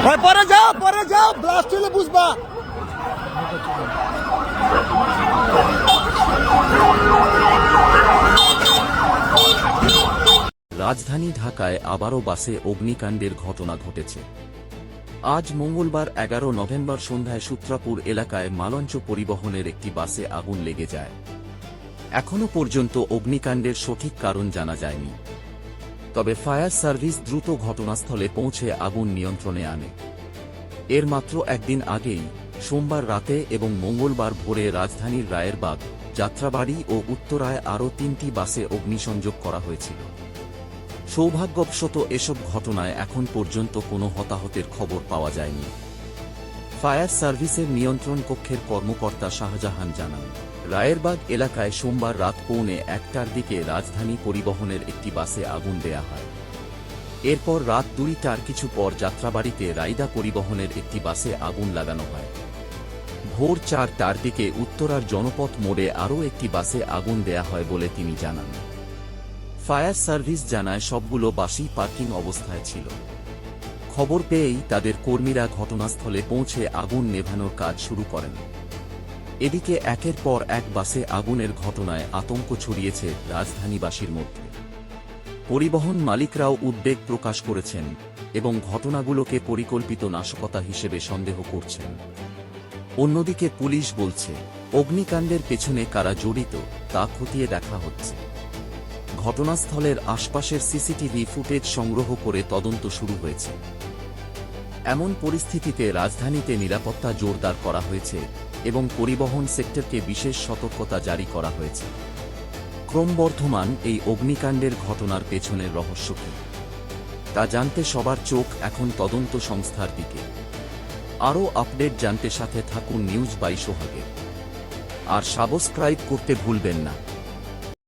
ভাই পরে যাও ব্লাস্ট হলে বুঝবা। রাজধানী ঢাকায় আবারও বাসে অগ্নিকাণ্ডের ঘটনা ঘটেছে। আজ মঙ্গলবার 11 নভেম্বর সন্ধ্যায় সূত্রাপুর এলাকায় মালঞ্চ পরিবহনের একটি বাসে আগুন লেগে যায়। এখনও পর্যন্ত অগ্নিকাণ্ডের সঠিক কারণ জানা যায়নি, তবে ফায়ার সার্ভিস দ্রুত ঘটনাস্থলে পৌঁছে আগুন নিয়ন্ত্রণে আনে। এর মাত্র একদিন আগেই সোমবার রাতে এবং মঙ্গলবার ভোরে রাজধানীর রায়েরবাগ, যাত্রাবাড়ি ও উত্তরায় আরও 3টি বাসে অগ্নিসংযোগ করা হয়েছিল। সৌভাগ্যবশত এসব ঘটনায় এখন পর্যন্ত কোনো হতাহতের খবর পাওয়া যায়নি। ফায়ার সার্ভিসের নিয়ন্ত্রণ কক্ষের কর্মকর্তা শাহজাহান জানান, রায়েরবাগ এলাকায় সোমবার রাত 1:45টার দিকে রাজধানী পরিবহনের একটি বাসে আগুন দেয়া হয়। এরপর রাত 2টার কিছু পর যাত্রাবাড়িতে রাইদা পরিবহনের একটি বাসে আগুন লাগানো হয়। ভোর 4টার দিকে উত্তরার জনপথ মোড়ে আরও একটি বাসে আগুন দেয়া হয় বলে তিনি জানান। ফায়ার সার্ভিস জানায় সবগুলো বাসই পার্কিং অবস্থায় ছিল। খবর পেয়েই তাদের কর্মীরা ঘটনাস্থলে পৌঁছে আগুন নেভানোর কাজ শুরু করেন। এদিকে একের পর এক বাসে আগুনের ঘটনায় আতঙ্ক ছড়িয়েছে রাজধানীবাসীর মধ্যে। পরিবহন মালিকরাও উদ্বেগ প্রকাশ করেছেন এবং ঘটনাগুলোকে পরিকল্পিত নাশকতা হিসেবে সন্দেহ করছেন। অন্যদিকে পুলিশ বলছে, অগ্নিকাণ্ডের পেছনে কারা জড়িত তা খতিয়ে দেখা হচ্ছে। ঘটনাস্থলের আশপাশের সিসিটিভি ফুটেজ সংগ্রহ করে তদন্ত শুরু হয়েছে। এমন পরিস্থিতিতে রাজধানীতে নিরাপত্তা জোরদার করা হয়েছে এবং পরিবহন সেক্টরকে বিশেষ সতর্কতা জারি করা হয়েছে। ক্রমবর্ধমান এই অগ্নিকাণ্ডের ঘটনার পেছনের রহস্য কী তা জানতে সবার চোখ এখন তদন্ত সংস্থার দিকে। আরও আপডেট জানতে সাথে থাকুন নিউজ 22 সোহাগে। আর সাবস্ক্রাইব করতে ভুলবেন না।